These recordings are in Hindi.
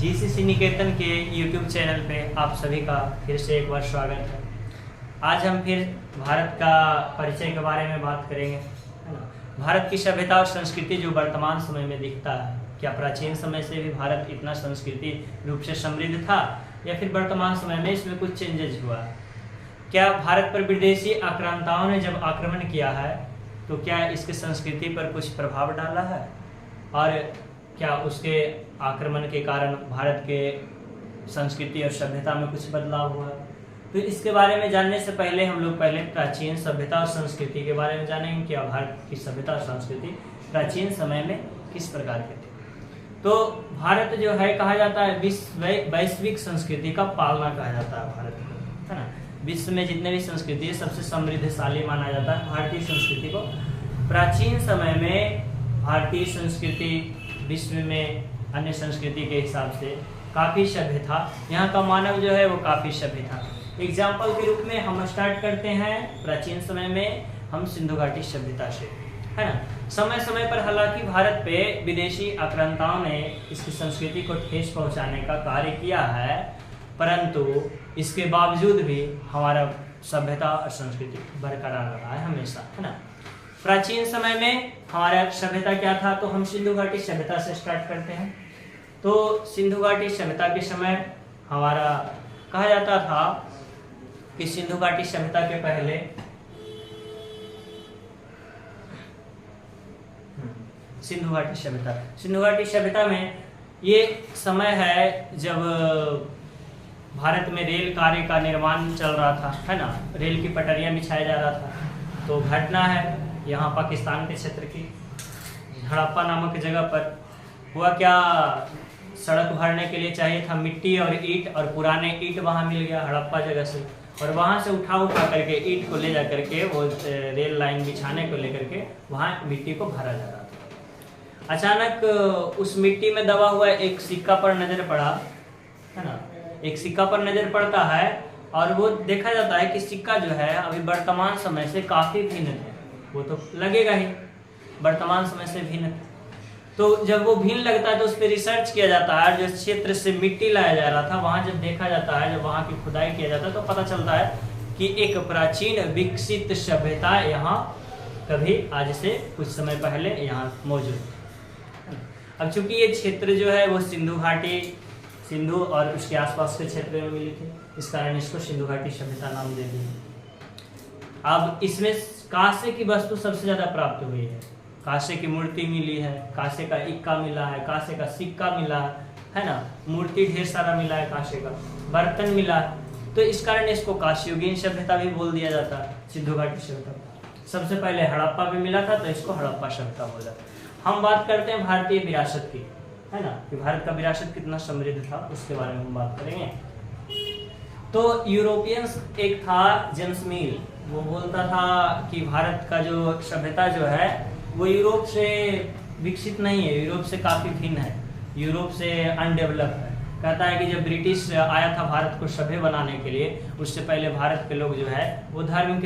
जीसीसी निकेतन के यूट्यूब चैनल पे आप सभी का फिर से एक बार स्वागत है। आज हम फिर भारत का परिचय के बारे में बात करेंगे, है ना। भारत की सभ्यता और संस्कृति जो वर्तमान समय में दिखता है, क्या प्राचीन समय से भी भारत इतना संस्कृति रूप से समृद्ध था या फिर वर्तमान समय में इसमें कुछ चेंजेस हुआ है? क्या भारत पर विदेशी आक्रांताओं ने जब आक्रमण किया है तो क्या इसके संस्कृति पर कुछ प्रभाव डाला है, और क्या उसके आक्रमण के कारण भारत के संस्कृति और सभ्यता में कुछ बदलाव हुआ? तो इसके बारे में जानने से पहले हम लोग पहले प्राचीन सभ्यता और संस्कृति के बारे में जानेंगे। क्या भारत की सभ्यता और संस्कृति प्राचीन समय में किस प्रकार के थे। तो भारत जो है कहा जाता है वैश्विक संस्कृति का पालना कहा जाता है भारत को, है ना। विश्व में जितने भी संस्कृति है सबसे समृद्धशाली माना जाता है भारतीय संस्कृति को। प्राचीन समय में भारतीय संस्कृति विश्व में अन्य संस्कृति के हिसाब से काफ़ी सभ्य था। यहाँ का मानव जो है वो काफ़ी सभ्य था। एग्जाम्पल के रूप में हम स्टार्ट करते हैं प्राचीन समय में हम सिंधु घाटी सभ्यता से, है ना। समय समय पर हालांकि भारत पे विदेशी आक्रांताओं ने इसकी संस्कृति को ठेस पहुंचाने का कार्य किया है, परंतु इसके बावजूद भी हमारा सभ्यता और संस्कृति बरकरार रहा है हमेशा, है ना। प्राचीन समय में हमारा सभ्यता क्या था, तो हम सिंधु घाटी सभ्यता से स्टार्ट करते हैं। तो सिंधु घाटी सभ्यता के समय हमारा कहा जाता था कि सिंधु घाटी सभ्यता के पहले सिंधु घाटी सभ्यता में ये समय है जब भारत में रेल कार्य का निर्माण चल रहा था, है ना। रेल की पटरियां बिछाया जा रहा था। तो घटना है यहाँ पाकिस्तान के क्षेत्र की हड़प्पा नामक जगह पर हुआ क्या, सड़क भरने के लिए चाहिए था मिट्टी और ईंट, और पुराने ईंट वहाँ मिल गया हड़प्पा जगह से, और वहाँ से उठा करके ईंट को ले जा करके वो रेल लाइन बिछाने को लेकर के वहाँ मिट्टी को भरा जा रहा था। अचानक उस मिट्टी में दबा हुआ एक सिक्का पर नजर पड़ा, है ना। एक सिक्का पर नजर पड़ता है और वो देखा जाता है कि सिक्का जो है अभी वर्तमान समय से काफी भिन्न है। वो तो लगेगा ही, वर्तमान समय से भिन्न। तो जब वो भिन्न लगता है तो उस पर रिसर्च किया जाता है। जो क्षेत्र से मिट्टी लाया जा रहा था वहाँ जब देखा जाता है, जब वहाँ की खुदाई किया जाता है तो पता चलता है कि एक प्राचीन विकसित सभ्यता यहाँ कभी आज से कुछ समय पहले यहाँ मौजूद थी। अब चूंकि ये क्षेत्र जो है वो सिंधु घाटी, सिंधु और उसके आसपास के क्षेत्र में मिली थी, इस कारण इसको सिंधु घाटी सभ्यता नाम दे दिया। अब इसमें कांसे की वस्तु सबसे ज्यादा प्राप्त हुई है। कांसे की मूर्ति मिली है, कांसे का इक्का मिला है, कांसे का सिक्का मिला है ना। मूर्ति ढेर सारा मिला है, कांसे का बर्तन मिला है। तो इस कारण इसको कांस्ययुगीन सभ्यता भी बोल दिया जाता है, सिंधु घाटी सभ्यता। सबसे पहले हड़प्पा भी मिला था तो इसको हड़प्पा सभ्यता बोला। हम बात करते हैं भारतीय विरासत की, है ना, कि भारत का विरासत कितना समृद्ध था उसके बारे में हम बात करेंगे। तो यूरोपियंस एक था जेम्स मिल, वो बोलता था कि भारत का जो सभ्यता जो है वो यूरोप से विकसित नहीं है, यूरोप से काफ़ी भिन्न है, यूरोप से अनडेवलप है। कहता है कि जब ब्रिटिश आया था भारत को सभ्य बनाने के लिए, उससे पहले भारत के लोग जो है वो धर्म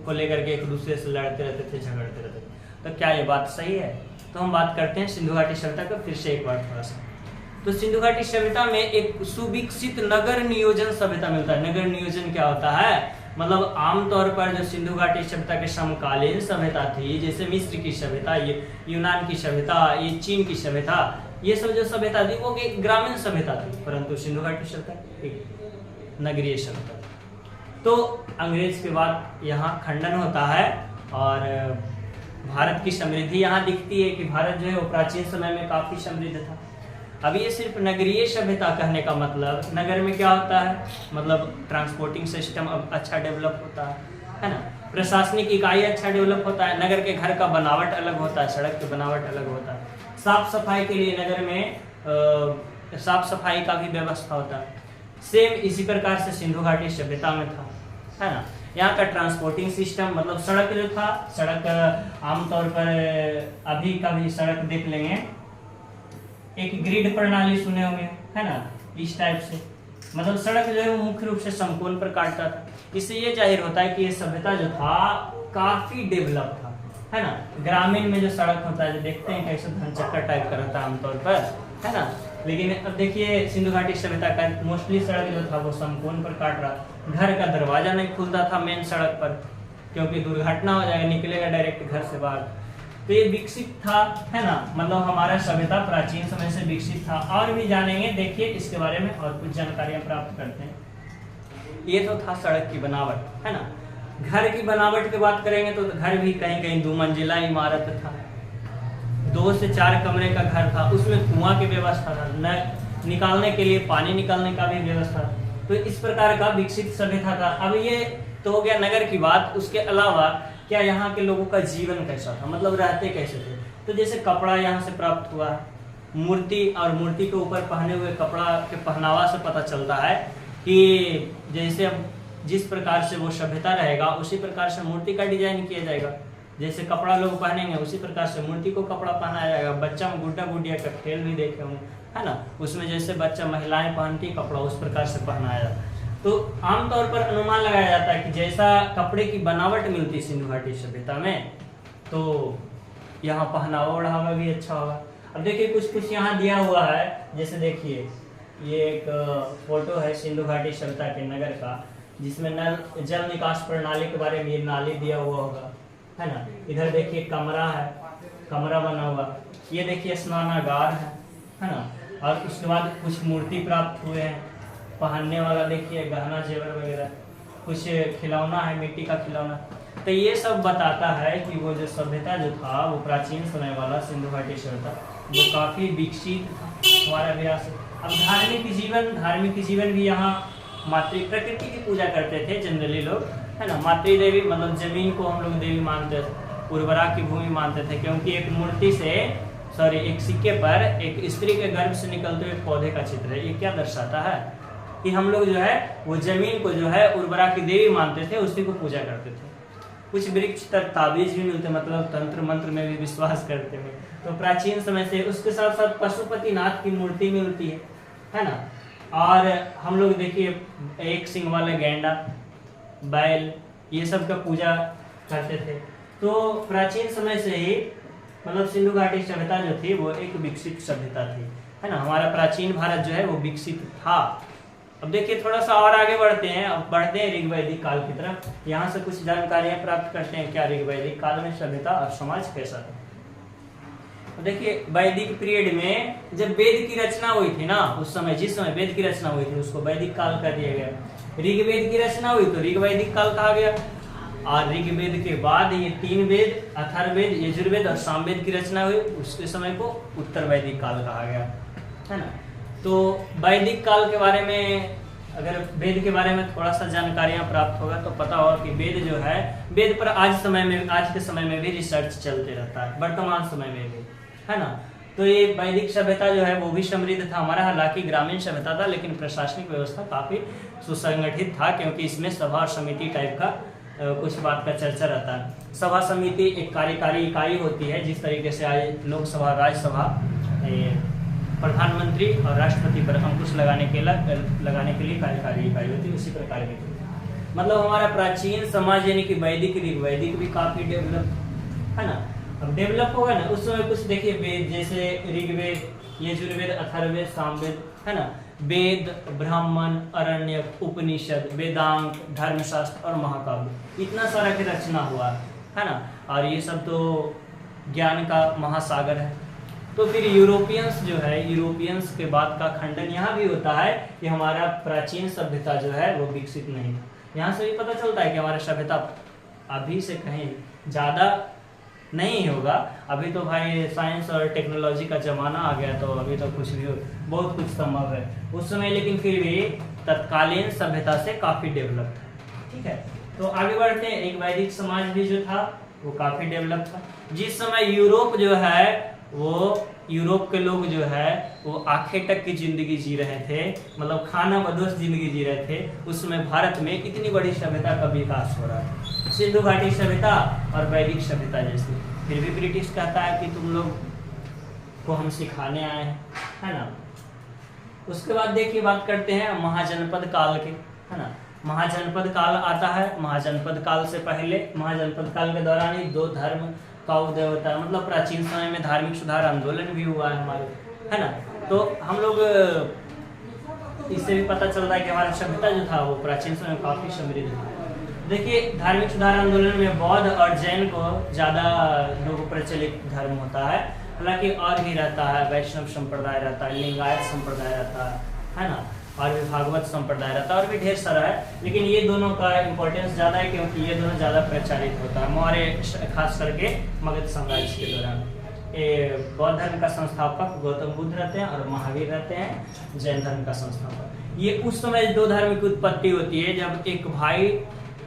को लेकर के एक दूसरे से लड़ते रहते थे, झगड़ते रहते थे। तो क्या ये बात सही है? तो हम बात करते हैं सिंधु घाटी सभ्यता का फिर से एक बार थोड़ा सा। तो सिंधु घाटी सभ्यता में एक सुविकसित नगर नियोजन सभ्यता मिलता है। नगर नियोजन क्या होता है, मतलब आमतौर पर जो सिंधु घाटी सभ्यता के समकालीन सभ्यता थी, जैसे मिस्र की सभ्यता, ये यूनान की सभ्यता, ये चीन की सभ्यता, ये सब जो सभ्यता थी वो ग्रामीण सभ्यता थी, परंतु सिंधु घाटी सभ्यता एक नगरीय सभ्यता थी। तो अंग्रेज के बाद यहाँ खंडन होता है और भारत की समृद्धि यहाँ दिखती है कि भारत जो है वो प्राचीन समय में काफी समृद्ध था। अब ये सिर्फ नगरीय सभ्यता कहने का मतलब, नगर में क्या होता है, मतलब ट्रांसपोर्टिंग सिस्टम अब अच्छा डेवलप होता है ना, प्रशासनिक इकाई अच्छा डेवलप होता है, नगर के घर का बनावट अलग होता है, सड़क की बनावट अलग होता है, साफ सफाई के लिए नगर में साफ सफाई का भी व्यवस्था होता है। सेम इसी प्रकार से सिंधु घाटी सभ्यता में था, है ना। यहाँ का ट्रांसपोर्टिंग सिस्टम, मतलब सड़क जो था, सड़क आमतौर पर अभी का भी सड़क देख लेंगे, एक ग्रिड प्रणाली सुने होंगे, है ना, इस टाइप से, मतलब सड़क जो है वो मुख्य रूप से समकोण पर काटता था। इससे ये जाहिर होता है कि ये सभ्यता जो था काफी डेवलप था, है ना। ग्रामीण में जो सड़क होता है, जो देखते हैं कैसे धन चक्कर टाइप का रहता है आमतौर पर, है ना, लेकिन अब देखिए सिंधु घाटी सभ्यता का मोस्टली सड़क जो था वो समकोण पर काट रहा, घर का दरवाजा नहीं खुलता था मेन सड़क पर, क्योंकि दुर्घटना हो जाएगा, निकलेगा डायरेक्ट घर से बाहर। तो ये विकसित था, है ना, मतलब हमारा सभ्यता प्राचीन समय से विकसित था। और भी जानेंगे, देखिए इसके बारे में और कुछ जानकारियां प्राप्त करते हैं। ये तो था सड़क की बनावट, है ना। घर की बनावट की बात करेंगे तो घर भी कहीं कहीं 2 मंजिला इमारत था, 2 से 4 कमरे का घर था, उसमें कुआं की व्यवस्था था, न निकालने के लिए पानी निकालने का भी व्यवस्था। तो इस प्रकार का विकसित सभ्यता था। अब ये तो हो गया नगर की बात। उसके अलावा क्या यहाँ के लोगों का जीवन कैसा था, मतलब रहते कैसे थे। तो जैसे कपड़ा यहाँ से प्राप्त हुआ, मूर्ति और मूर्ति के ऊपर पहने हुए कपड़ा के पहनावा से पता चलता है कि जैसे अब जिस प्रकार से वो सभ्यता रहेगा उसी प्रकार से मूर्ति का डिजाइन किया जाएगा। जैसे कपड़ा लोग पहनेंगे उसी प्रकार से मूर्ति को कपड़ा पहनाया जाएगा। बच्चा में गुड्डा गुडिया का खेल भी देखे होंगे, है ना, उसमें जैसे बच्चा महिलाएं पहनती कपड़ा उस प्रकार से पहनाया जाता है। तो आमतौर पर अनुमान लगाया जाता है कि जैसा कपड़े की बनावट मिलती सिंधु घाटी सभ्यता में, तो यहाँ पहनावा ओढ़ावा भी अच्छा होगा। अब देखिए कुछ कुछ यहाँ दिया हुआ है, जैसे देखिए ये एक फोटो है सिंधु घाटी सभ्यता के नगर का, जिसमें नल जल निकास प्रणाली के बारे में ये नाली दिया हुआ होगा, है ना। इधर देखिए कमरा है, कमरा बना हुआ, ये देखिए स्नानागार है ना। और उसके बाद कुछ मूर्ति प्राप्त हुए हैं, पहनने वाला देखिए गहना जेवर वगैरह, कुछ खिलौना है, मिट्टी का खिलौना। तो ये सब बताता है कि वो जो सभ्यता जो था वो प्राचीन समय वाला सिंधु घाटी सभ्यता वो काफी विकसित था, हमारा विरासत। अब धार्मिक जीवन भी यहाँ मातृ प्रकृति की पूजा करते थे जनरली लोग, है ना। मातृ देवी मतलब जमीन को हम लोग देवी मानते थे, उर्वरा की भूमि मानते थे, क्योंकि एक मूर्ति से एक सिक्के पर एक स्त्री के गर्भ से निकलते हुए पौधे का चित्र है। ये क्या दर्शाता है कि हम लोग जो है वो जमीन को जो है उर्वरा की देवी मानते थे, उसी को पूजा करते थे। कुछ वृक्ष तक ताबीज भी मिलते, मतलब तंत्र मंत्र में भी विश्वास करते हैं। तो प्राचीन समय से उसके साथ साथ पशुपतिनाथ की मूर्ति मिलती है ना। और हम लोग देखिए एक सिंह वाले गैंडा, बैल, ये सब का पूजा करते थे। तो प्राचीन समय से ही मतलब सिंधु घाटी सभ्यता जो थी वो एक विकसित सभ्यता थी, है ना। हमारा प्राचीन भारत जो है वो विकसित था। अब देखिए थोड़ा सा और आगे बढ़ते हैं, अब बढ़ते हैं ऋग वैदिक काल की तरफ। यहाँ से कुछ जानकारियां प्राप्त करते हैं क्या ऋग वैदिक काल में सभ्यता और समाज कैसा था। देखिए वैदिक पीरियड में जब वेद की रचना हुई थी ना, उस समय जिस समय वेद की रचना हुई थी उसको वैदिक काल कर दिया गया। ऋग्वेद की रचना हुई तो ऋग वैदिक काल कहा गया। और ऋग्वेद के बाद ये 3 वेद, अथर्ववेद, यजुर्वेद और सामवेद की रचना हुई, उसके समय को उत्तर वैदिक काल कहा गया, है ना। तो वैदिक काल के बारे में अगर वेद के बारे में थोड़ा सा जानकारियां प्राप्त होगा तो पता होगा कि वेद जो है, वेद पर आज के समय में भी रिसर्च चलते रहता है, वर्तमान समय में भी, है ना। तो ये वैदिक सभ्यता जो है वो भी समृद्ध था हमारा, हालांकि ग्रामीण सभ्यता था, लेकिन प्रशासनिक व्यवस्था काफी सुसंगठित था, क्योंकि इसमें सभा और समिति टाइप का कुछ बात का चर्चा रहता है। सभा समिति एक कार्यकारी इकाई होती है, जिस तरीके से आज लोकसभा, राज्यसभा, प्रधानमंत्री और राष्ट्रपति पर अंकुश लगाने के लिए कार्यकारी इकाई होती है, उसी प्रकार की। मतलब हमारा प्राचीन समाज यानी कि वैदिक ऋग्वैदिक भी काफी डेवलप, है ना। अब डेवलप होगा ना, उस समय कुछ देखिए वेद जैसे ऋग्वेद, यजुर्वेद, अथर्ववेद, सामवेद, है ना। वेद, ब्राह्मण, अरण्यक, उपनिषद, वेदांत, धर्मशास्त्र और महाकाव्य, इतना सारा की रचना हुआ, है ना। और ये सब तो ज्ञान का महासागर है। तो फिर यूरोपियंस जो है, यूरोपियंस के बाद का खंडन यहाँ भी होता है कि हमारा प्राचीन सभ्यता जो है वो विकसित नहीं था। यहाँ से भी पता चलता है कि हमारा सभ्यता अभी से कहीं ज्यादा नहीं होगा। अभी तो भाई साइंस और टेक्नोलॉजी का जमाना आ गया, तो अभी तो कुछ भी बहुत कुछ संभव है उस समय, लेकिन फिर भी तत्कालीन सभ्यता से काफी डेवलप था। ठीक है, तो आगे बढ़ते हैं। एक वैदिक समाज भी जो था वो काफी डेवलप था। जिस समय यूरोप जो है वो यूरोप के लोग जो है वो आंखें तक की जिंदगी जी रहे थे, मतलब खाना बदोश जिंदगी जी रहे थे, उस समय भारत में इतनी बड़ी सभ्यता का विकास हो रहा है, सिंधु घाटी सभ्यता और वैदिक सभ्यता जैसी। फिर भी ब्रिटिश कहता है कि तुम लोग को हम सिखाने आए हैं, है ना। उसके बाद देखिए बात करते हैं महाजनपद काल के, है ना। महाजनपद काल आता है। महाजनपद काल से पहले, महाजनपद काल के दौरान ही 2 धर्म का उदय होता है, मतलब प्राचीन समय में धार्मिक सुधार आंदोलन भी हुआ है हमारे, है ना। तो हम लोग इससे भी पता चलता है कि हमारा सभ्यता जो था वो प्राचीन समय में काफी समृद्ध था। देखिए, धार्मिक सुधार आंदोलन में बौद्ध और जैन को ज्यादा लोग प्रचलित धर्म होता है, हालांकि और भी रहता है, वैष्णव संप्रदाय रहता है, लिंगायत संप्रदाय रहता है ना, और भी भागवत संप्रदाय रहता है, और भी ढेर सारा है। लेकिन ये दोनों का इम्पोर्टेंस ज़्यादा है क्योंकि ये दोनों ज़्यादा प्रचारित होता है मौर्य, खास करके मगध साम्राज्य के दौरान। ये बौद्ध धर्म का संस्थापक गौतम बुद्ध रहते हैं और महावीर रहते हैं जैन धर्म का संस्थापक। ये उस समय दो धर्म की उत्पत्ति होती है जब एक भाई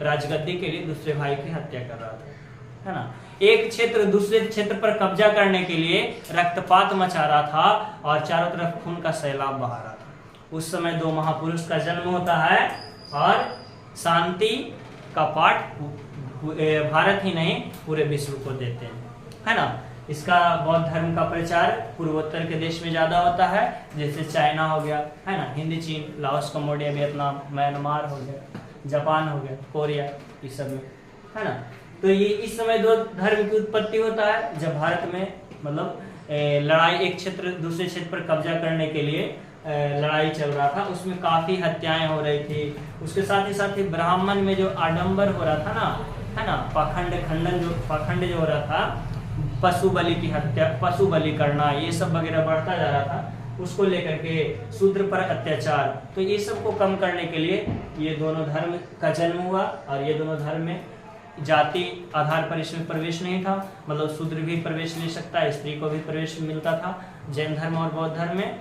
राजगद्दी के लिए दूसरे भाई की हत्या कर रहा था, है ना। एक क्षेत्र दूसरे क्षेत्र पर कब्जा करने के लिए रक्तपात मचा रहा था और चारों तरफ खून का सैलाब बहा रहा था। उस समय दो महापुरुष का जन्म होता है और शांति का पाठ भारत ही नहीं पूरे विश्व को देते हैं, है ना। इसका बौद्ध धर्म का प्रचार पूर्वोत्तर के देश में ज्यादा होता है, जैसे चाइना हो गया, है ना, हिंद चीन, लाओस, कंबोडिया, वियतनाम, म्यांमार हो गया, जापान हो गया, कोरिया, इस सब में, है ना। तो ये इस समय दो धर्म की उत्पत्ति होता है जब भारत में मतलब लड़ाई, एक क्षेत्र दूसरे क्षेत्र पर कब्जा करने के लिए लड़ाई चल रहा था। उसमें काफी हत्याएं हो रही थी। उसके साथ ही ब्राह्मण में जो आडंबर हो रहा था ना, है ना, पाखंड जो हो रहा था, पशु बलि की हत्या, पशु बलि करना, ये सब वगैरह बढ़ता जा रहा था। उसको लेकर के शूद्र पर अत्याचार, तो ये सब को कम करने के लिए ये दोनों धर्म का जन्म हुआ। और ये दोनों धर्म में जाति आधार पर इसमें प्रवेश नहीं था, मतलब शूद्र भी प्रवेश ले सकता है, स्त्री को भी प्रवेश मिलता था जैन धर्म और बौद्ध धर्म में।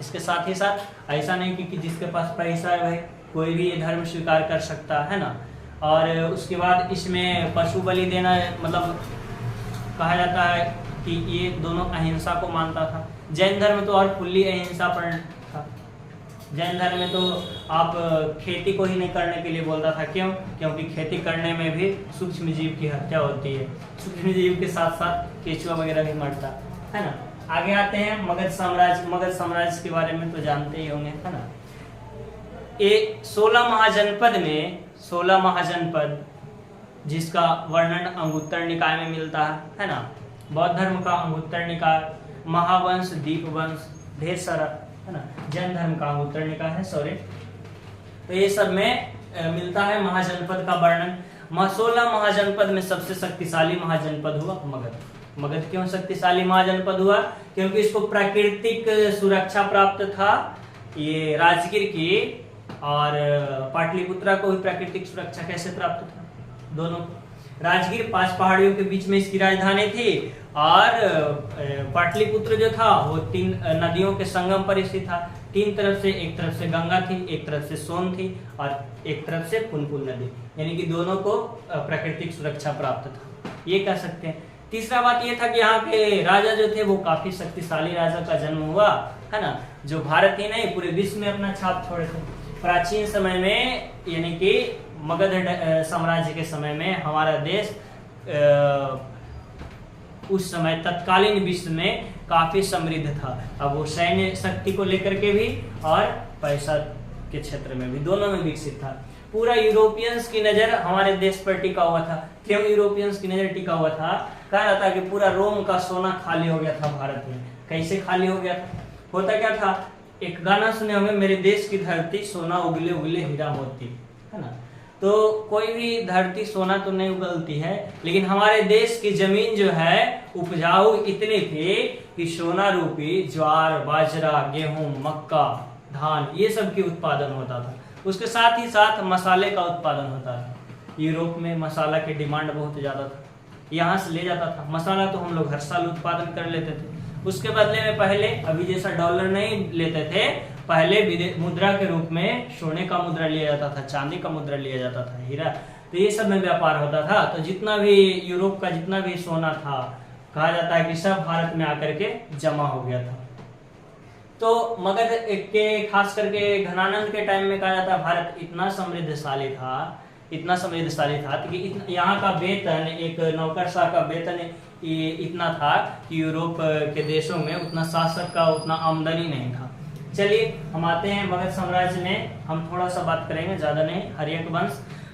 इसके साथ ही साथ ऐसा नहीं कि जिसके पास पैसा है भाई कोई भी ये धर्म स्वीकार कर सकता है ना। और उसके बाद इसमें पशु बलि देना, मतलब कहा जाता है कि ये दोनों अहिंसा को मानता था। जैन धर्म तो और फुल्ली अहिंसा पर था। जैन धर्म में तो आप खेती को ही नहीं करने के लिए बोलता था। क्यों? क्योंकि खेती करने में भी सूक्ष्म जीव की हत्या होती है, सूक्ष्म जीव के साथ साथ केचुआ वगैरह भी मरता है ना। आगे आते हैं मगध साम्राज्य। मगध साम्राज्य के बारे में तो जानते ही होंगे, है ना। ये 16 महाजनपद में 16 महाजनपद जिसका वर्णन अंगुत्तर निकाय में मिलता है ना। बौद्ध धर्म का अंगुत्तर निकाय, महावंश, दीपवंश, ढेर सारा, है ना। जैन धर्म का अंगुत्तर निकाय है, सॉरी। तो ये सब में मिलता है महाजनपद का वर्णन। 16 महाजनपद में सबसे शक्तिशाली महाजनपद हुआ मगध। मगध क्यों शक्तिशाली महाजनपद हुआ? क्योंकि इसको प्राकृतिक सुरक्षा प्राप्त था, ये राजगीर की, और पाटलिपुत्रा को भी प्राकृतिक सुरक्षा कैसे प्राप्त था? दोनों। राजगीर 5 पहाड़ियों के बीच में इसकी राजधानी थी, और पाटलिपुत्र जो था वो 3 नदियों के संगम पर स्थित था। 3 तरफ से, एक तरफ से गंगा थी, एक तरफ से सोन थी, और एक तरफ से पुनपुन नदी, यानी कि दोनों को प्राकृतिक सुरक्षा प्राप्त था, ये कह सकते हैं। तीसरा बात ये था कि यहाँ के राजा जो थे वो काफी शक्तिशाली राजा का जन्म हुआ, है ना, जो भारत ही नहीं पूरे विश्व में अपना छाप छोड़े थे। प्राचीन समय में, यानी कि मगध साम्राज्य के समय में हमारा देश उस समय तत्कालीन विश्व में काफी समृद्ध था। अब वो सैन्य शक्ति को लेकर के भी और पैसा के क्षेत्र में भी, दोनों में विकसित था। पूरा यूरोपियंस की नजर हमारे देश पर टिका हुआ था। क्यों यूरोपियंस की नजर टिका हुआ था? कहा जाता है कि पूरा रोम का सोना खाली हो गया था भारत में। कैसे खाली हो गया था? होता क्या था, एक गाना सुने होंगे, मेरे देश की धरती सोना उगले उगले हीरा मोती, है ना। तो कोई भी धरती सोना तो नहीं उगलती है, लेकिन हमारे देश की जमीन जो है उपजाऊ इतनी थी कि सोना रूपी ज्वार, बाजरा, गेहूं, मक्का, धान, ये सब की उत्पादन होता था। उसके साथ ही साथ मसाले का उत्पादन होता था। यूरोप में मसाला की डिमांड बहुत ज्यादा था, यहाँ से ले जाता था मसाला, तो हम लोग हर साल उत्पादन कर लेते थे। उसके बदले में पहले अभी जैसा डॉलर नहीं लेते थे, पहले मुद्रा के रूप में सोने का मुद्रा लिया जाता था, चांदी का मुद्रा लिया जाता था, हीरा, तो ये सब में व्यापार होता था। तो जितना भी यूरोप का जितना भी सोना था, कहा जाता है कि सब भारत में आकर के जमा हो गया था। तो मगध के खास करके घनानंद के टाइम में कहा जाता है भारत इतना समृद्धशाली था कि यहाँ का वेतन, एक नौकरशाह का वेतन इतना था कि यूरोप के देशों में उतना शासक का उतना आमदनी नहीं था। चलिए हम आते हैं मगध साम्राज्य में, हम थोड़ा सा बात करेंगे, ज्यादा नहीं।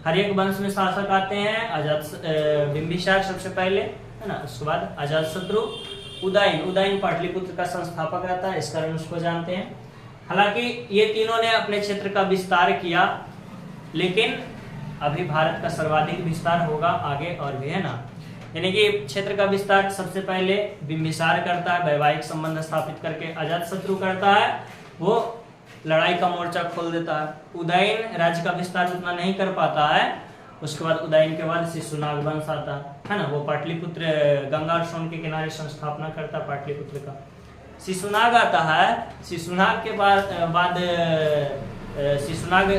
हर्यक वंश में शासक आते हैं बिंबिसार सबसे पहले, है ना। उसके बाद अजातशत्रु, उदयन पाटलिपुत्र का संस्थापक रहता है, इस कारण उसको जानते हैं। हालांकि ये तीनों ने अपने क्षेत्र का विस्तार किया, लेकिन अभी भारत का सर्वाधिक विस्तार होगा आगे और भी, है ना। यानी कि क्षेत्र का विस्तार सबसे पहले बिंबिसार करता है, वैवाहिक संबंध स्थापित करके। अजातशत्रु करता है, वो लड़ाई का मोर्चा खोल देता है। उदयन राज्य का विस्तार उतना नहीं कर पाता है। उसके बाद उदयन के बाद शिशुनाग वंश आता है ना, वो पाटलिपुत्र गंगा और सोन के किनारे संस्थापना करता है पाटलिपुत्र का। शिशुनाग आता है, शिशुनाग के बाद शिशुनाग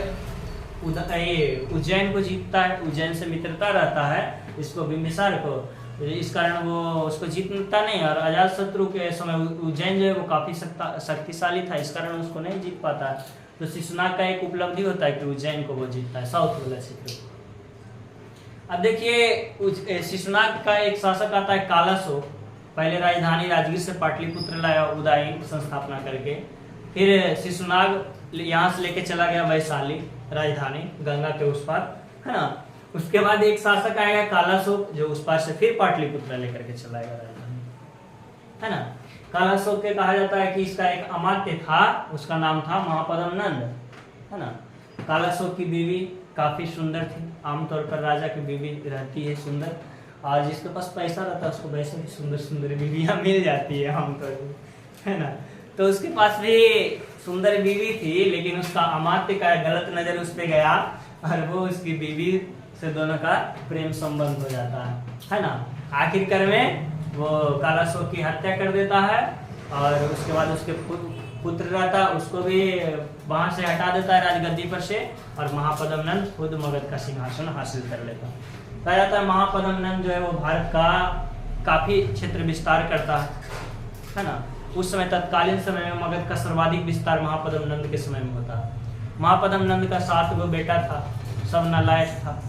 उज्जैन को जीतता है, उज्जैन से मित्रता रहता है इसको, बिंबिसार को, इस कारण वो उसको जीतता नहीं। और अजातशत्रु के समय उज्जैन जो है वो काफी शक्तिशाली था, इस कारण उसको नहीं जीत पाता। तो शिशुनाग का एक उपलब्धि होता है कि उज्जैन को वो जीतता है, साउथ वाला क्षेत्र। अब देखिए शिशुनाग का एक शासक आता है कालाशोक। पहले राजधानी राजगीर से पाटलिपुत्र लाया उदयन संस्थापना करके, फिर शिशुनाग यहाँ से लेके चला गया वैशाली राजधानी गंगा के उस पार, है ना। उसके बाद एक शासक आएगा कालाशोक, जो उस पार से फिर पाटलिपुत्र लेकर के चलाएगा राजधानी, है ना। कालाशोक के कहा जाता है कि इसका एक अमात्य था, उसका नाम था महापद्म नंद, है ना। कालाशोक की बीवी काफी सुंदर थी, आमतौर पर राजा की बीवी रहती है सुंदर, और जिसके पास पैसा रहता है उसको वैसे भी सुंदर सुंदर बीवियां मिल जाती है आमतौर पर, है ना। तो उसके पास भी सुंदर बीवी थी, लेकिन उसका अमात्य का गलत नजर उस पर गया और वो उसकी बीवी से दोनों का प्रेम संबंध हो जाता है ना। आखिरकार में वो कालाशोक की हत्या कर देता है, और उसके बाद उसके पुत्र रहता उसको भी वहां से हटा देता है राजगद्दी पर से, और महापद्म नंद खुद मगध का सिंहासन हासिल कर लेता है। कहा जाता है महापद्म नंद जो है वो भारत का काफी क्षेत्र विस्तार करता है ना। उस समय तत्कालीन समय में मगध का सर्वाधिक विस्तार महापद्म नंद के समय में होता है। महापद्म नंद का 7 गो बेटा था, सब नालायक था,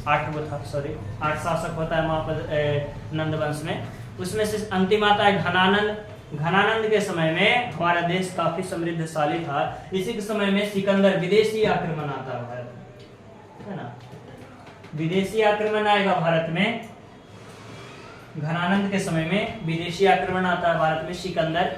8 गो था, सॉरी 8 शासक होता है महापद्म नंद वंश में। उसमें से अंतिम आता है घनानंद। घनानंद के समय में हमारा देश काफी समृद्धशाली था। इसी के समय में सिकंदर विदेशी आक्रमण आता है भारत, है ना। विदेशी आक्रमण आएगा भारत में, घनानंद के समय में विदेशी आक्रमण आता है भारत में। सिकंदर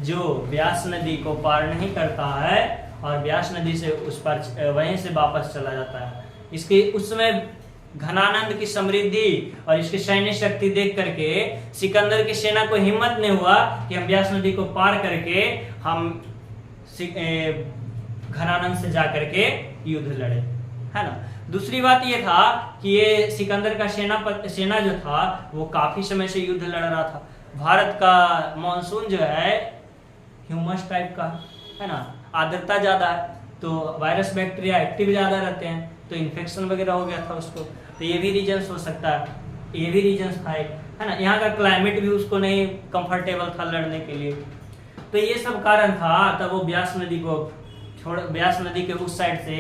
जो व्यास नदी को पार नहीं करता है और व्यास नदी से उस पर वहीं से वापस चला जाता है। इसके उस समय घनानंद की समृद्धि और इसकी सैन्य शक्ति देख करके सिकंदर की सेना को हिम्मत नहीं हुआ कि हम व्यास नदी को पार करके हम घनानंद से जाकर के युद्ध लड़े, है ना। दूसरी बात ये था कि ये सिकंदर का सेना जो था वो काफी समय से युद्ध लड़ रहा था। भारत का मॉनसून जो है ह्यूमस टाइप का, है ना, आर्द्रता ज्यादा है, तो वायरस बैक्टीरिया एक्टिव ज्यादा रहते हैं, तो इन्फेक्शन वगैरह हो गया था उसको। तो ये भी रीजन हो सकता है, ये भी रीजन था, है ना। यहाँ का क्लाइमेट भी उसको नहीं कंफर्टेबल था लड़ने के लिए, तो ये सब कारण था। तब वो व्यास नदी को व्यास नदी के उस साइड से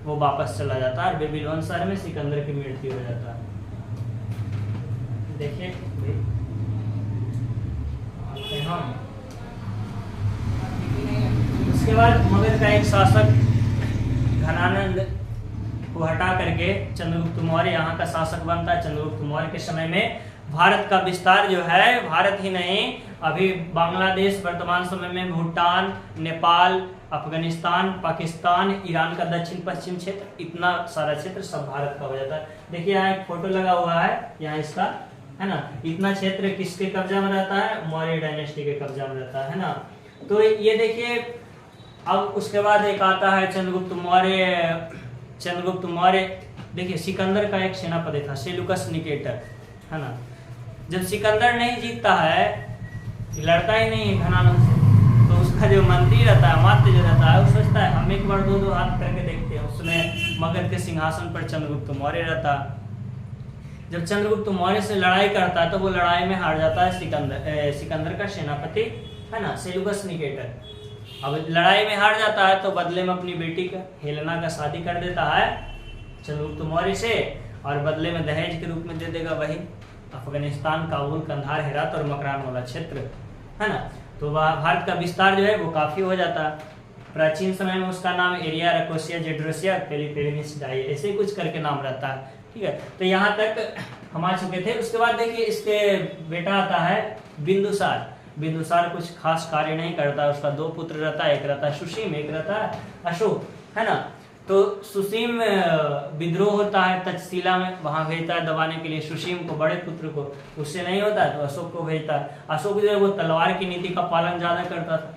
वो वापस चला जाता है और बेबीलोन शहर में सिकंदर की मृत्यु हो जाता है। देखिए हम उसके बाद मगध का एक शासक घनानंद को हटा करके चंद्रगुप्त मौर्य यहाँ का शासक बनता है। चंद्रगुप्त मौर्य के समय में भारत का विस्तार जो है, भारत ही नहीं अभी बांग्लादेश, वर्तमान समय में भूटान, नेपाल, अफगानिस्तान, पाकिस्तान, ईरान का दक्षिण पश्चिम क्षेत्र, इतना सारा क्षेत्र सब भारत का हो जाता है। देखिए यहाँ एक फोटो लगा हुआ है यहाँ इसका, है ना। इतना क्षेत्र किसके कब्जा में रहता है? मौर्य डायनेस्टी के कब्जा में रहता है ना। तो ये देखिए, अब उसके बाद एक आता है चंद्रगुप्त मौर्य। चंद्रगुप्त मौर्य देखिए सिकंदर का एक सेनापति था सेलुकस निकेटर, है ना। जब सिकंदर नहीं जीतता है, लड़ता ही नहीं है घनानंद से, तो उसका जो मंत्री रहता है, अमात्य जो रहता है, वो सोचता है हम एक बार दो हाथ करके देखते हैं। उसमें मगध के सिंहासन पर चंद्रगुप्त मौर्य रहता। जब चंद्रगुप्त मौर्य से लड़ाई करता है तो वो लड़ाई में हार जाता है सिकंदर का सेनापति, है ना, सेलुकस निकेटर। अब लड़ाई में हार जाता है तो बदले में अपनी बेटी का हेलेना का शादी कर देता है चंद्रगुप्त मौर्य से, और बदले में दहेज के रूप में दे देगा वही अफगानिस्तान, काबुल, कंधार, हेरात और मकरान वाला क्षेत्र, है ना। तो भारत का विस्तार जो है वो काफी हो जाता है। प्राचीन समय में उसका नाम एरिया रकोसिया जेड्रोसिया पेलिपेलिनिस डाई ऐसे कुछ करके नाम रहता है। ठीक है, तो यहाँ तक हम आ चुके थे। उसके बाद देखिए इसके बेटा आता है बिंदुसार। बिंदुसार कुछ खास कार्य नहीं करता, उसका 2 पुत्र रहता है, एक रहता है सुसीम, एक रहता है अशोक, है ना। तो सुसीम विद्रोह होता है तक्षशिला में, वहां भेजता है दबाने के लिए सुसीम को, बड़े पुत्र को। उससे नहीं होता है तो अशोक को भेजता है। अशोक जो है वो तलवार की नीति का पालन ज्यादा करता था,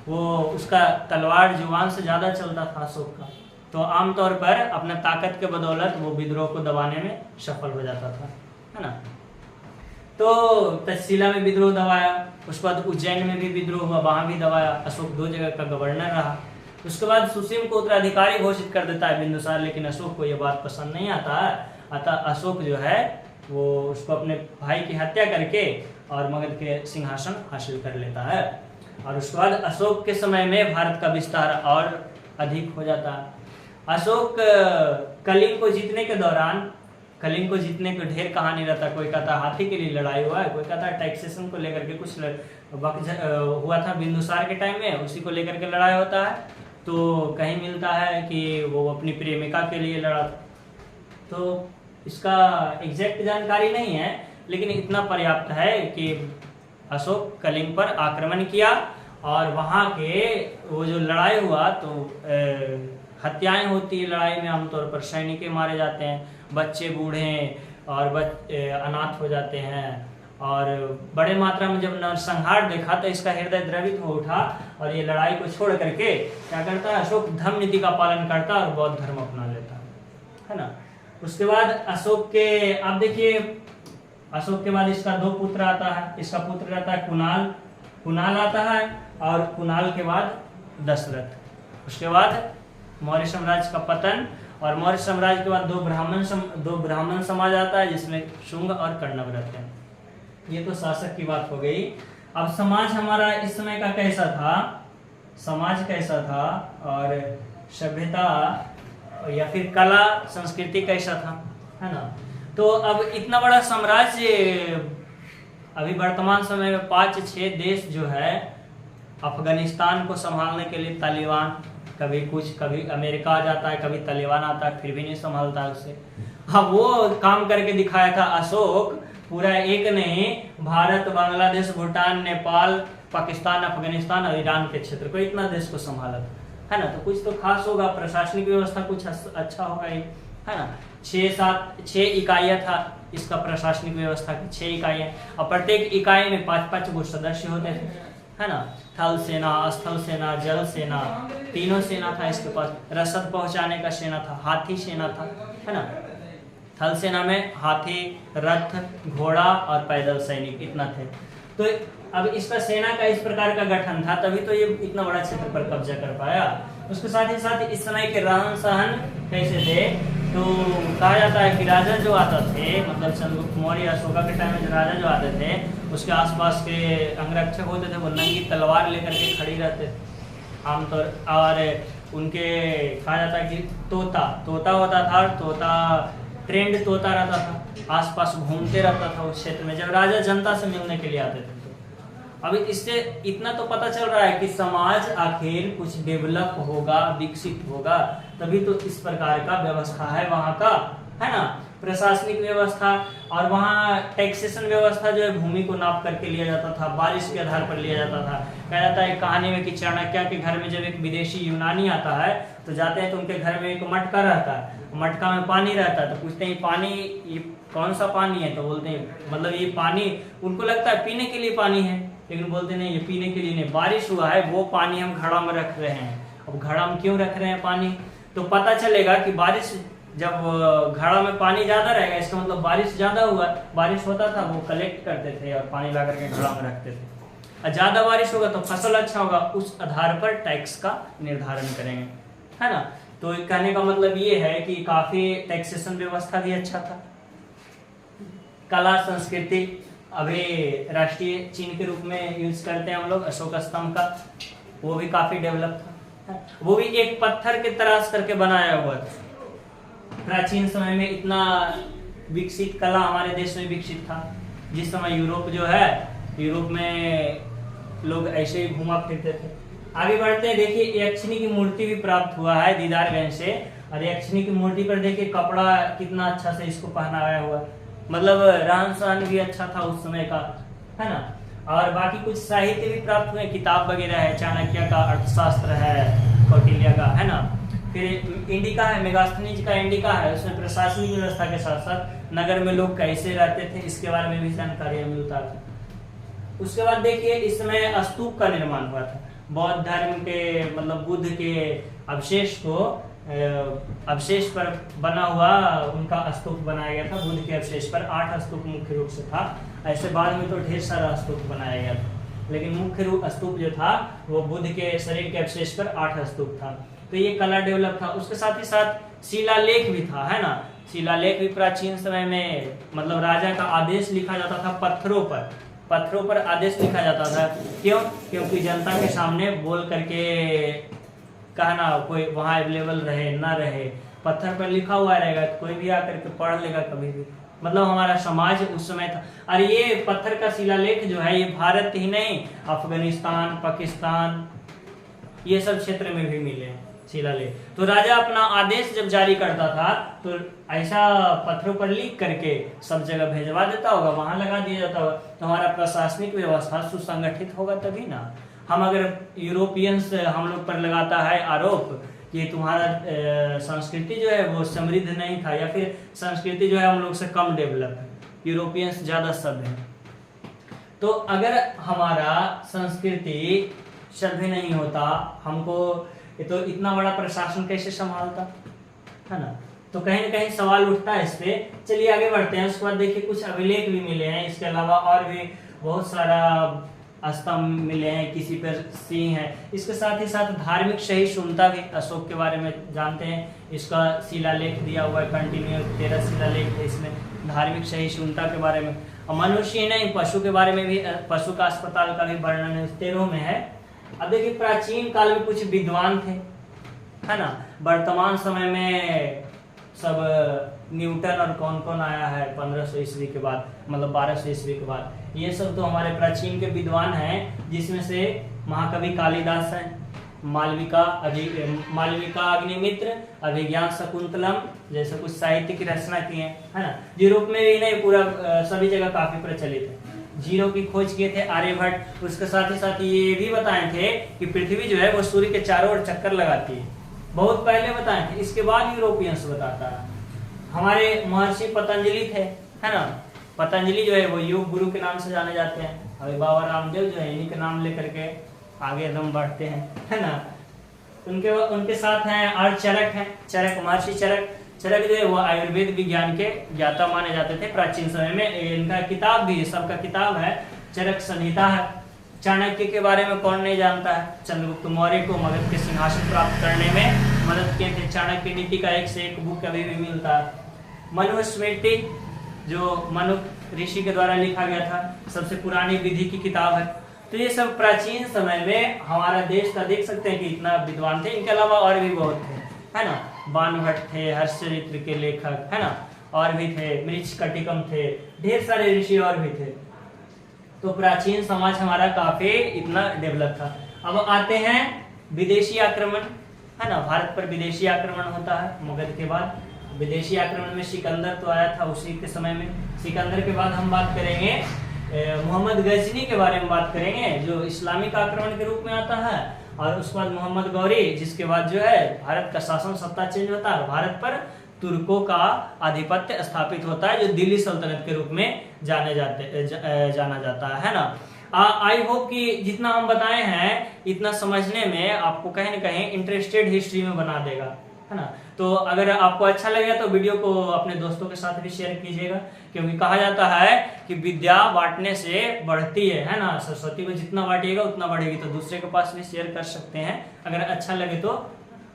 वो उसका तलवार जुबान से ज्यादा चलता था अशोक का। तो आमतौर पर अपना ताकत के बदौलत वो विद्रोह को दबाने में सफल हो जाता था, है ना। तो तक्षशिला में विद्रोह दबाया, उसके बाद उज्जैन में भी विद्रोह हुआ, वहां भी दबाया। अशोक 2 जगह का गवर्नर रहा। उसके बाद सुसीम को उत्तराधिकारी घोषित कर देता है बिंदुसार, लेकिन अशोक को यह बात पसंद नहीं आता है। अतः अशोक जो है वो उसको अपने भाई की हत्या करके और मगध के सिंहासन हासिल कर लेता है। और उसके बाद अशोक के समय में भारत का विस्तार और अधिक हो जाता है। अशोक कलिंग को जीतने के दौरान, कलिंग को जीतने को ढेर कहानी रहता, कोई कहता हाथी के लिए लड़ाई हुआ है, कोई कहता टैक्सेशन को लेकर के कुछ हुआ था बिंदुसार के टाइम में, उसी को लेकर के लड़ाई होता है। तो कहीं मिलता है कि वो अपनी प्रेमिका के लिए लड़ा था। तो इसका एग्जैक्ट जानकारी नहीं है, लेकिन इतना पर्याप्त है कि अशोक कलिंग पर आक्रमण किया और वहां के वो जो लड़ाई हुआ तो हत्याएं होती है लड़ाई में। आमतौर पर सैनिक मारे जाते हैं, बच्चे बूढ़े और अनाथ हो जाते हैं। और बड़े मात्रा में जब नरसंहार देखा तो इसका हृदय द्रवित हो उठा और ये लड़ाई को छोड़ करके क्या करता है, अशोक धम्म नीति का पालन करता और बौद्ध धर्म अपना लेता है ना। उसके बाद अशोक के, आप देखिए अशोक के बाद इसका 2 पुत्र आता है। इसका पुत्र रहता है कुणाल, कुणाल आता है, और कुणाल के बाद दशरथ। उसके बाद मौर्य साम्राज्य का पतन, और मौर्य साम्राज्य के बाद 2 ब्राह्मण समाज आता है जिसमें शुंग और कण्व रहते हैं। ये तो शासक की बात हो गई। अब समाज हमारा इस समय का कैसा था, समाज कैसा था और सभ्यता या फिर कला संस्कृति कैसा था, है ना। तो अब इतना बड़ा साम्राज्य, अभी वर्तमान समय में 5-6 देश जो है, अफगानिस्तान को संभालने के लिए तालिबान, कभी अमेरिका आ जाता है, कभी तालिबान आता है, फिर भी नहीं संभालता है उसे। हाँ, वो काम करके दिखाया था अशोक, पूरा एक नहीं, भारत, बांग्लादेश, भूटान, नेपाल, पाकिस्तान, अफगानिस्तान और ईरान के क्षेत्र को, इतना देश को संभाला था, है ना। तो कुछ तो खास होगा, प्रशासनिक व्यवस्था कुछ अच्छा होगा ही, है ना। 6 इकाइयां था इसका प्रशासनिक व्यवस्था की, 6 इकाइयां, और प्रत्येक इकाई में 5-5 गो सदस्य होते थे, है ना। थल सेना, स्थल सेना, जल सेना, तीनों सेना था इसके पास। रसद पहुंचाने का सेना था, हाथी सेना था, है ना। थल सेना में हाथी, रथ, घोड़ा और पैदल सैनिक, इतना थे। तो अब इसका सेना का इस प्रकार का गठन था, तभी तो ये इतना बड़ा क्षेत्र पर कब्जा कर पाया। उसके साथ ही साथ इस समय के रहन सहन कैसे थे, तो कहा जाता है कि राजा जो आता थे, मतलब चंद्रगुप्त मौर्य, अशोका के टाइम में जो राजा जो आते थे, उसके आसपास के अंगरक्षक होते थे, वो नंगी तलवार लेकर के खड़ी रहते थे आमतौर। और उनके कहा जाता है कि तोता होता था, तोता ट्रेंड तोता रहता था, आसपास घूमते रहता था उस क्षेत्र में, जब राजा जनता से मिलने के लिए आते थे। तो अभी इससे इतना तो पता चल रहा है कि समाज आखिर कुछ डेवलप होगा, विकसित होगा, तभी तो इस प्रकार का व्यवस्था है वहां का, है ना। प्रशासनिक व्यवस्था, और वहाँ टैक्सेशन व्यवस्था जो है भूमि को नाप करके लिया जाता था, बारिश के आधार पर लिया जाता था। कहा जाता है कहानी में कि चाणक्य के घर में जब एक विदेशी यूनानी आता है तो जाते हैं तो उनके घर में एक मटका रहता है, मटका में पानी रहता है, तो पूछते हैं पानी ये कौन सा पानी है, तो बोलते हैं मतलब ये पानी, उनको लगता है पीने के लिए पानी है, लेकिन बोलते नहीं ये पीने के लिए नहीं, बारिश हुआ है वो पानी हम घड़ा में रख रहे हैं। अब घड़ा में क्यों रख रहे हैं पानी, तो पता चलेगा कि बारिश, जब घड़ा में पानी ज्यादा रहेगा इसका मतलब बारिश ज्यादा हुआ, बारिश होता था वो कलेक्ट करते थे और पानी ला करके घड़ा में रखते थे। और ज्यादा बारिश होगा तो फसल अच्छा होगा, उस आधार पर टैक्स का निर्धारण करेंगे, है ना। तो कहने का मतलब ये है कि काफी टैक्सेशन व्यवस्था भी अच्छा था। कला संस्कृति अभी राष्ट्रीय चिन्ह के रूप में यूज करते हैं हम लोग अशोक स्तंभ का, वो भी काफी डेवलप था। वो भी एक पत्थर के तराश करके बनाया हुआ था। प्राचीन समय में इतना विकसित कला हमारे देश में विकसित था। जिस समय यूरोप जो है, यूरोप में लोग ऐसे ही घूमा फिरते थे। आगे बढ़ते हैं, देखिए यक्षिणी की मूर्ति भी प्राप्त हुआ है दीदारगंज से, और यक्षिणी की मूर्ति पर देखिए कपड़ा कितना अच्छा से इसको पहनाया हुआ, मतलब रहन सहन भी अच्छा था उस समय का, है ना। और बाकी कुछ साहित्य भी प्राप्त हुए, किताब वगैरह है, चाणक्य का अर्थशास्त्र है, कौटिल्य का, है ना। फिर इंडिका है, मेगास्थनीज का इंडिका है, उसमें प्रशासनिक व्यवस्था के साथ साथ नगर में लोग कैसे रहते थे इसके बारे में भी जानकारी मिलता था। उसके बाद देखिए इस समय स्तूप का निर्माण हुआ था, बौद्ध धर्म के मतलब बुद्ध के अवशेष पर बना हुआ उनका स्तूप बनाया गया था। बुद्ध के अवशेष पर 8 स्तूप मुख्य रूप से था, ऐसे बाद में तो ढेर सारा स्तूप बनाया गया था, लेकिन मुख्य स्तूप जो था वो बुद्ध के शरीर के अवशेष पर 8 स्तूप था। तो ये कला डेवलप था। उसके साथ ही साथ शिलालेख भी था, है ना। शिलालेख भी प्राचीन समय में मतलब राजा का आदेश लिखा जाता था, पत्थरों पर आदेश लिखा जाता था। क्यों? क्योंकि जनता के सामने बोल करके कहना, कोई वहां अवेलेबल रहे ना रहे, पत्थर पर लिखा हुआ रहेगा तो कोई भी आकर के पढ़ लेगा कभी भी, मतलब हमारा समाज उस समय था। और ये पत्थर का शिलालेख जो है ये भारत ही नहीं, अफगानिस्तान, पाकिस्तान, ये सब क्षेत्र में भी मिले हैं शिलालेख। तो राजा अपना आदेश जब जारी करता था तो ऐसा पत्थरों पर लिख करके सब जगह भेजवा देता होगा, वहां लगा दिया जाता होगा, तो हमारा प्रशासनिक व्यवस्था सुसंगठित होगा तभी ना। हम अगर यूरोपियंस हम लोग पर लगाता है आरोप कि तुम्हारा संस्कृति जो है वो समृद्ध नहीं था, या फिर संस्कृति जो है हम लोग से कम डेवलप है, यूरोपियंस ज्यादा सभ्य है, तो अगर हमारा संस्कृति सभ्य नहीं होता, हमको तो इतना बड़ा प्रशासन कैसे संभालता, है ना। तो कहीं ना कहीं सवाल उठता है इस पे। चलिए आगे बढ़ते हैं। उसके बाद देखिए कुछ अभिलेख भी मिले हैं, इसके अलावा और भी बहुत सारा स्तंभ मिले हैं, किसी पर सिंह है। इसके साथ ही साथ धार्मिक सहिष्णुता भी अशोक के बारे में जानते हैं, इसका शिलालेख दिया हुआ है कंटिन्यू, 13 शिलालेख है इसमें धार्मिक सहिष्णुता के बारे में। और मनुष्य ही नहीं, पशु के बारे में भी, पशु का अस्पताल का भी वर्णन 13 में है। अब देखिए प्राचीन काल में कुछ विद्वान थे, है ना। वर्तमान समय में सब न्यूटन और कौन कौन आया है 1500 ईस्वी के बाद, मतलब 1200 ईस्वी के बाद, ये सब तो हमारे प्राचीन के विद्वान हैं, जिसमें से महाकवि कालिदास है, मालविका अग्निमित्र, अभिज्ञान शकुंतलम जैसे कुछ साहित्य की रचना की है ना। यूरोप में भी नहीं, पूरा सभी जगह काफी प्रचलित है। जीरो की खोज किए थे आर्यभट्ट। उसके साथ ही साथ ये भी बताए थे कि पृथ्वी जो है वो सूर्य के चारों ओर चक्कर लगाती है, बहुत पहले बताए थे, इसके बाद यूरोपियंस बताता है। हमारे महर्षि पतंजलि थे, है ना। पतंजलि जो है वो योग गुरु के नाम से जाने जाते हैं। अभी बाबा रामदेव जो है इन्हीं के नाम लेकर के आगे एकदम बढ़ते हैं, है ना। उनके साथ हैं और चरक हैं, चरक, महर्षि चरक जो है वो आयुर्वेद विज्ञान के ज्ञाता माने जाते थे प्राचीन समय में। इनका किताब भी, सबका किताब है, चरक संहिता है। चाणक्य के बारे में कौन नहीं जानता है, चंद्रगुप्त मौर्य को मगध के सिंहासन प्राप्त करने में मदद किए थे। चाणक्य नीति का एक से एक बुक अभी भी मिलता है। मनुस्मृति जो मनु ऋषि के द्वारा लिखा गया था, सबसे पुरानी विधि की किताब है। तो ये सब प्राचीन समय में हमारा देश का देख सकते हैं कि इतना विद्वान थे। इनके अलावा और भी बहुत थे, है ना। बाणभट्ट थे, हर्षचरित्र के लेखक, है ना, और भी थे, मृच्छकटिकम थे, ढेर सारे ऋषि और भी थे। तो प्राचीन समाज हमारा काफी इतना डेवलप था। अब आते हैं विदेशी आक्रमण, है ना। भारत पर विदेशी आक्रमण होता है मगध के बाद। विदेशी आक्रमण में सिकंदर तो आया था उसी के समय में। सिकंदर के बाद हम बात करेंगे मोहम्मद गजनी के बारे में बात करेंगे, जो इस्लामिक आक्रमण के रूप में आता है। और उसके बाद मोहम्मद गौरी, जिसके बाद जो है भारत का शासन सत्ता चेंज होता है, भारत पर तुर्कों का आधिपत्य स्थापित होता है, जो दिल्ली सल्तनत के रूप में जाना जाता है ना। आई होप कि जितना हम बताए हैं इतना समझने में आपको कहीं ना कहीं इंटरेस्टेड हिस्ट्री में बना देगा, है ना। तो अगर आपको अच्छा लगेगा तो वीडियो को अपने दोस्तों के साथ भी शेयर कीजिएगा, क्योंकि कहा जाता है कि विद्या बांटने से बढ़ती है ना। सरस्वती को जितना बांटिएगा उतना बढ़ेगी। तो दूसरे के पास भी शेयर कर सकते हैं अगर अच्छा लगे तो।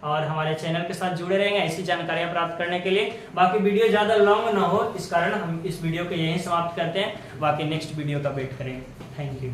और हमारे चैनल के साथ जुड़े रहेंगे ऐसी जानकारियां प्राप्त करने के लिए। बाकी वीडियो ज्यादा लॉन्ग ना हो, इस कारण हम इस वीडियो को यहीं समाप्त करते हैं। बाकी नेक्स्ट वीडियो का वेट करेंगे। Thank you.